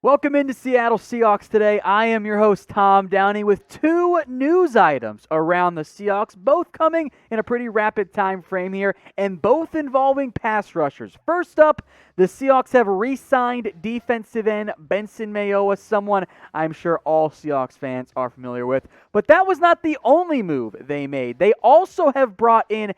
Welcome into Seattle Seahawks Today. I am your host, Tom Downey, with two news items around the Seahawks, both coming in a pretty rapid time frame here, and both involving pass rushers. First up, the Seahawks have re-signed defensive end Benson Mayowa, someone I'm sure all Seahawks fans are familiar with. But that was not the only move they made. They also have brought in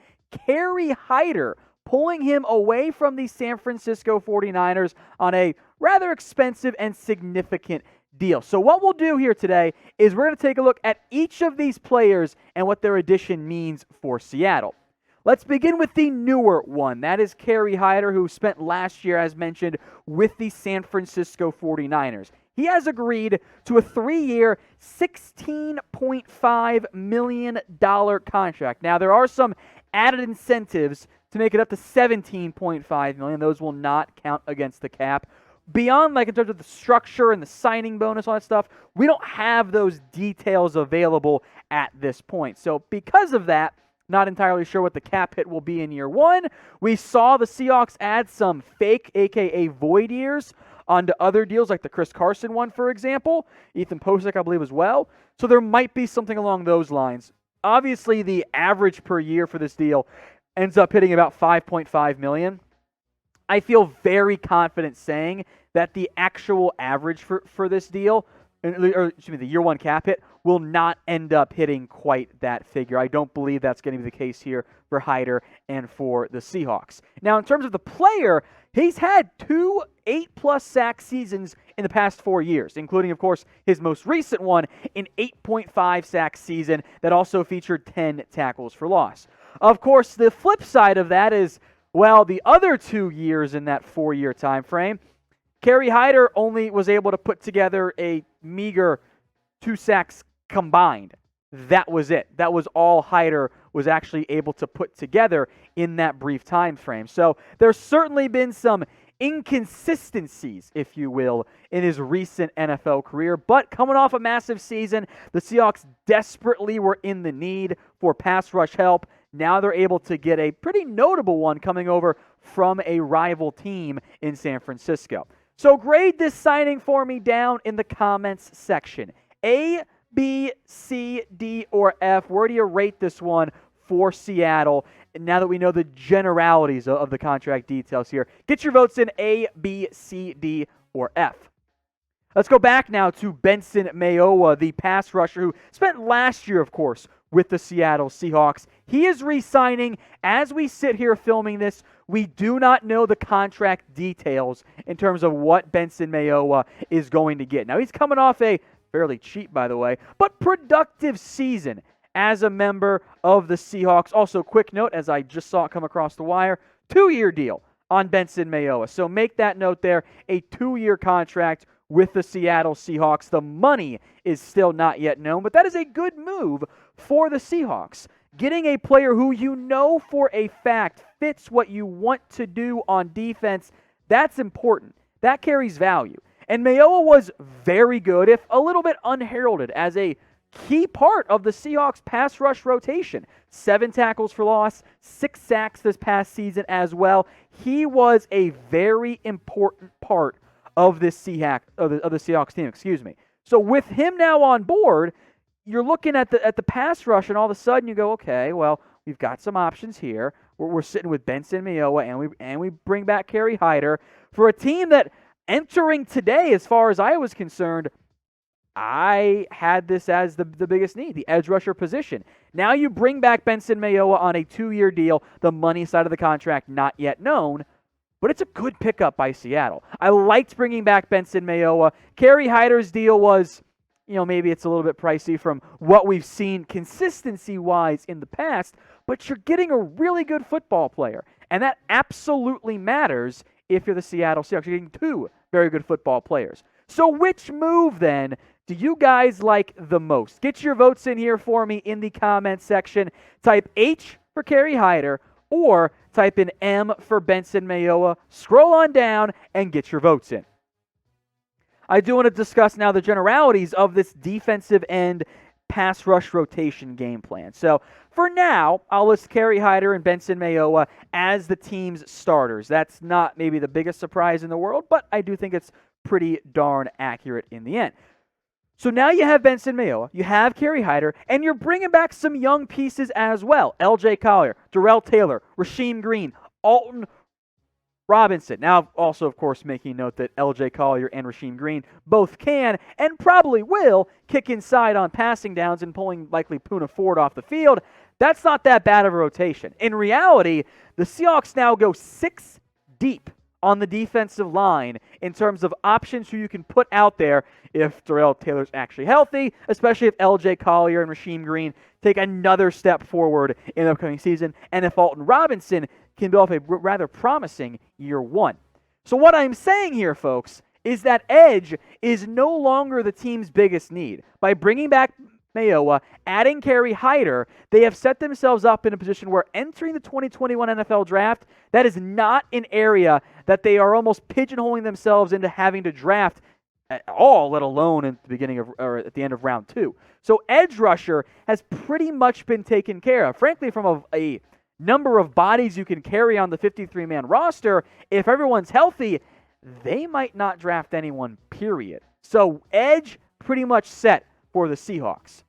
Kerry Hyder, pulling him away from the San Francisco 49ers on a rather expensive and significant deal. So what we'll do here today is we're going to take a look at each of these players and what their addition means for Seattle. Let's begin with the newer one. That is Kerry Hyder, who spent last year, as mentioned, with the San Francisco 49ers. He has agreed to a 3-year, $16.5 million contract. Now, there are some added incentives to make it up to $17.5 million. Those will not count against the cap. Beyond, in terms of the structure and the signing bonus, all that stuff, we don't have those details available at this point. So because of that, not entirely sure what the cap hit will be in year one. We saw the Seahawks add some fake, a.k.a. void years, onto other deals, like the Chris Carson one, for example. Ethan Posick, I believe, as well. So there might be something along those lines. Obviously, the average per year for this deal ends up hitting about $5.5 million. I feel very confident saying that the actual average for this deal, the year one cap hit, will not end up hitting quite that figure. I don't believe that's going to be the case here for Hyder and for the Seahawks. Now, in terms of the player, he's had 2 8+ sack seasons in the past 4 years, including, of course, his most recent one, an 8.5 sack season that also featured 10 tackles for loss. Of course, the flip side of that is, well, the other 2 years in that 4-year time frame, Kerry Hyder only was able to put together a meager 2 sacks combined. That was it. That was all Hyder was actually able to put together in that brief time frame. So there's certainly been some inconsistencies, if you will, in his recent NFL career. But coming off a massive season, the Seahawks desperately were in the need for pass rush help. Now they're able to get a pretty notable one coming over from a rival team in San Francisco. So grade this signing for me down in the comments section. A, B, C, D, or F. Where do you rate this one for Seattle? And now that we know the generalities of the contract details here, get your votes in A, B, C, D, or F. Let's go back now to Benson Mayowa, the pass rusher who spent last year, of course, with the Seattle Seahawks. He is re-signing. As we sit here filming this, we do not know the contract details in terms of what Benson Mayowa is going to get. Now, he's coming off a fairly cheap, by the way, but productive season as a member of the Seahawks. Also, quick note, as I just saw it come across the wire, 2-year deal on Benson Mayowa. So make that note there, a 2-year contract with the Seattle Seahawks. The money is still not yet known, but that is a good move for the Seahawks. Getting a player who you know for a fact fits what you want to do on defense, that's important. That carries value. And Mayowa was very good, if a little bit unheralded, as a key part of the Seahawks pass rush rotation. 7 tackles for loss, 6 sacks this past season as well. He was a very important part of this Seahawks team, So with him now on board, you're looking at the pass rush, and all of a sudden you go, okay, well, we've got some options here. We're sitting with Benson Mayowa, and we bring back Kerry Hyder for a team that entering today, as far as I was concerned, I had this as the biggest need, the edge rusher position. Now you bring back Benson Mayowa on a 2-year deal, the money side of the contract not yet known, but it's a good pickup by Seattle. I liked bringing back Benson Mayowa. Kerry Hyder's deal was, maybe it's a little bit pricey from what we've seen consistency-wise in the past, but you're getting a really good football player, and that absolutely matters if you're the Seattle Seahawks. You're getting 2 very good football players. So which move, then, do you guys like the most? Get your votes in here for me in the comments section. Type H for Kerry Hyder or type in M for Benson Mayowa. Scroll on down and get your votes in. I do want to discuss now the generalities of this defensive end pass rush rotation game plan. So for now, I'll list Kerry Hyder and Benson Mayowa as the team's starters. That's not maybe the biggest surprise in the world, but I do think it's pretty darn accurate in the end. So now you have Benson Mayowa, you have Kerry Hyder, and you're bringing back some young pieces as well. L.J. Collier, Darrell Taylor, Rasheem Green, Alton Robinson. Now, also, of course, making note that L.J. Collier and Rasheem Green both can and probably will kick inside on passing downs and pulling likely Poona Ford off the field. That's not that bad of a rotation. In reality, the Seahawks now go 6 deep on the defensive line in terms of options who you can put out there if Darrell Taylor's actually healthy, especially if L.J. Collier and Rasheem Green take another step forward in the upcoming season, and if Alton Robinson can build off a rather promising year one. So what I'm saying here, folks, is that edge is no longer the team's biggest need. By bringing back Mayowa, adding Kerry Hyder, they have set themselves up in a position where entering the 2021 NFL Draft, that is not an area that they are almost pigeonholing themselves into having to draft at all, let alone at the beginning of or at the end of round 2. So edge rusher has pretty much been taken care of. Frankly, from a number of bodies you can carry on the 53-man roster, if everyone's healthy, they might not draft anyone, period. So edge pretty much set for the Seahawks.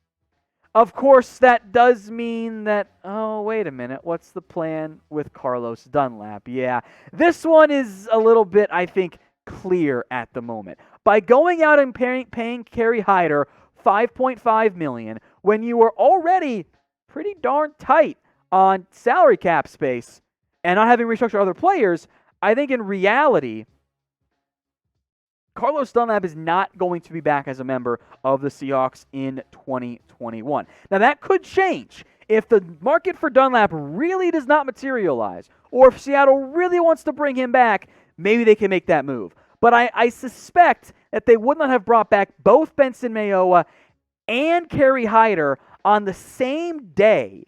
Of course, that does mean that, oh, wait a minute, what's the plan with Carlos Dunlap? Yeah, this one is a little bit, I think, clear at the moment. By going out and paying Kerry Hyder $5.5 million when you were already pretty darn tight on salary cap space and not having restructured other players, I think in reality, Carlos Dunlap is not going to be back as a member of the Seahawks in 2021. Now, that could change if the market for Dunlap really does not materialize, or if Seattle really wants to bring him back, maybe they can make that move. But I suspect that they would not have brought back both Benson Mayowa and Kerry Hyder on the same day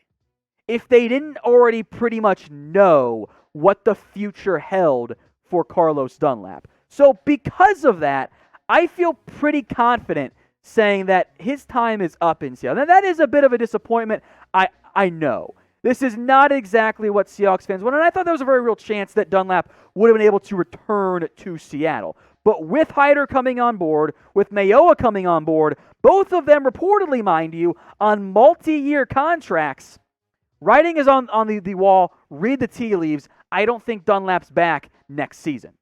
if they didn't already pretty much know what the future held for Carlos Dunlap. So because of that, I feel pretty confident saying that his time is up in Seattle. Now, that is a bit of a disappointment. I know. This is not exactly what Seahawks fans want, and I thought there was a very real chance that Dunlap would have been able to return to Seattle. But with Hyder coming on board, with Mayowa coming on board, both of them reportedly, mind you, on multi-year contracts, writing is on the wall, read the tea leaves. I don't think Dunlap's back next season.